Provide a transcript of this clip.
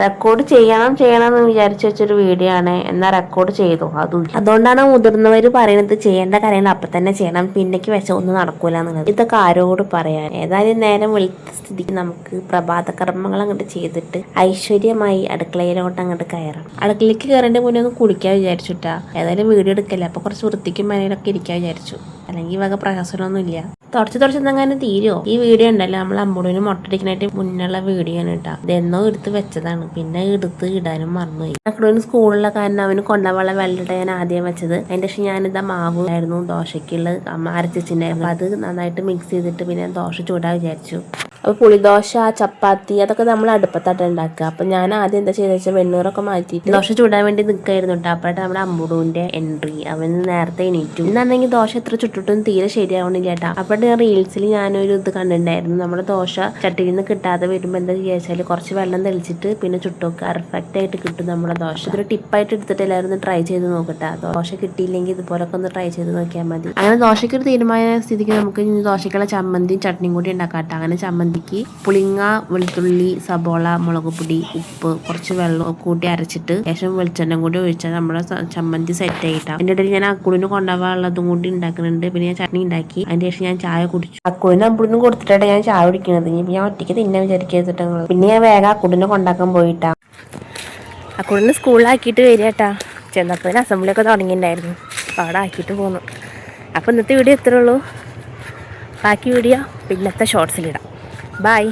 Record ചെയ്യണമെന്ന് വിചാരിച്ചു വെച്ചൊരു വീഡിയോ ആണ്. എന്നാൽ റെക്കോർഡ് ചെയ്തു അതും. അതുകൊണ്ടാണ് മുതിർന്നവർ പറയുന്നത് ചെയ്യേണ്ട കാര്യങ്ങൾ അപ്പം തന്നെ ചെയ്യണം, പിന്നേക്ക് വെച്ച ഒന്നും നടക്കൂല എന്നുള്ളത്. ഇതൊക്കെ ആരോട് പറയാൻ. ഏതായാലും നേരം വെളുത്ത സ്ഥിതിക്ക് നമുക്ക് പ്രഭാത കർമ്മങ്ങൾ അങ്ങോട്ട് ചെയ്തിട്ട് ഐശ്വര്യമായി അടുക്കളയിലോട്ട് അങ്ങോട്ട് കയറാം. അടുക്കളയിലേക്ക് കയറേണ്ട മുന്നേ ഒന്ന് കുളിക്കാൻ വിചാരിച്ചുട്ടാ. ഏതായാലും വീഡിയോ എടുക്കല്ലേ, അപ്പോൾ കുറച്ച് വൃത്തിക്കും മനയിലൊക്കെ ഇരിക്കാൻ വിചാരിച്ചു. അല്ലെങ്കിൽ ഈ വക പ്രയാസമൊന്നും ഇല്ല. തുടച്ചെന്തെങ്ങനെ തീരുമോ? ഈ വീഡിയോ ഉണ്ടല്ലോ നമ്മൾ അമ്പൂടിന് മുട്ടടിക്കാനായിട്ട് മുന്നുള്ള വീഡിയോ ആണ് കേട്ടോ. ഇതെന്നോ എടുത്ത് വെച്ചതാണ്, പിന്നെ എടുത്ത് ഇടാനും മറന്നുപോയി. അക്കടൂന് സ്കൂളിലെ കാരണം അവന് കൊണ്ടുപോകാനുള്ള വെള്ളത്തെ ഞാൻ ആദ്യം വെച്ചത്. അതിന്റെ ശേഷം ഞാനിതാ മാവ് ആയിരുന്നു ദോശയ്ക്കുള്ള അമ്മ അരച്ചിട്ടുണ്ടായിരുന്നു. അത് നന്നായിട്ട് മിക്സ് ചെയ്തിട്ട് പിന്നെ ദോശ ചൂടാൻ വിചാരിച്ചു. അപ്പോൾ പുളിദോശ, ചപ്പാത്തി അതൊക്കെ നമ്മൾ അടുപ്പത്തായിട്ട് ഉണ്ടാക്കുക. അപ്പം ഞാൻ ആദ്യം എന്താ ചെയ്തെന്ന് വെച്ചാൽ വെണ്ണൂറൊക്കെ മാറ്റിയിട്ട് ദോശ ചൂടാൻ വേണ്ടി നിൽക്കായിരുന്നു കേട്ടോ. അപ്പോഴായിട്ട് നമ്മുടെ അമ്പൂടുവിൻ്റെ എൻട്രി. അവൻ നേരത്തെ എണീറ്റു. ഇന്നാണെങ്കിൽ ദോശ എത്ര ചുട്ടിട്ടും തീരെ ശരിയാവണില്ല കേട്ടോ. അപ്പോഴത്തെ റീൽസിൽ ഞാനൊരു ഇത് കണ്ടിട്ടുണ്ടായിരുന്നു. നമ്മുടെ ദോശ ചട്ടിയിൽ നിന്ന് കിട്ടാതെ വരുമ്പോൾ എന്താ ചെയ്യുക കുറച്ച് വെള്ളം തെളിച്ചിട്ട് പിന്നെ ചുട്ടൊക്കെ പെർഫെക്റ്റ് ആയിട്ട് കിട്ടും നമ്മുടെ ദോശ. ഇതൊരു ടിപ്പായിട്ട് എടുത്തിട്ട് എല്ലാവരും ഒന്ന് ട്രൈ ചെയ്ത് നോക്കട്ടെ. ദോശ കിട്ടിയില്ലെങ്കിൽ ഇതുപോലൊക്കെ ഒന്ന് ട്രൈ ചെയ്ത് നോക്കിയാൽ മതി. അങ്ങനെ ദോശയ്ക്ക് ഒരു തീരുമാന സ്ഥിതിക്ക് നമുക്ക് ദോശയ്ക്കുള്ള ചമ്മന്തിയും ചട്നിയും കൂടി ഉണ്ടാക്കാട്ടെ. അങ്ങനെ ചമ്മന്തിക്ക് പുളിങ്ങ, വെളുത്തുള്ളി, സബോള, മുളക് പൊടി, ഉപ്പ്, കുറച്ച് വെള്ളം കൂട്ടി അരച്ചിട്ട് ശേഷം വെളിച്ചെണ്ണ കൂടി ഒഴിച്ചാൽ നമ്മുടെ ചമ്മന്തി സെറ്റ് ആയിട്ടാണ്. അതിൻ്റെ ഇടയിൽ ഞാൻ അക്കുളിന് കൊണ്ടുപോകാനുള്ളതും കൂടി ഉണ്ടാക്കുന്നുണ്ട്. പിന്നെ ഞാൻ ചട്നി ഉണ്ടാക്കി. അതിന് ശേഷം ഞാൻ ചായ കുടിച്ചു. അക്കുളിന് അമ്പുളിനും കൊടുത്തിട്ടാണ് ഞാൻ ചായ കുടിക്കുന്നത്. ഇനി ഞാൻ ഒറ്റയ്ക്ക് തിന്നെ വിചാരിക്കരുത്. പിന്നെ ഞാൻ വേഗം അക്കുളിനെ കൊണ്ടാക്കാൻ പോയിട്ടാ. അക്കുളിനെ സ്കൂളിലാക്കിയിട്ട് വരിക കേട്ടാ. ചെന്നപ്പോൾ അസംബ്ലിയൊക്കെ തുടങ്ങിയിട്ടുണ്ടായിരുന്നു. അപ്പോൾ അവിടെ ആക്കിയിട്ട് പോന്നു. അപ്പോൾ ഇന്നത്തെ വീഡിയോ ഇത്രേ ഉള്ളൂ. ബാക്കി വീഡിയോ പിന്നത്തെ ഷോർട്സിലിടാം. ബൈ.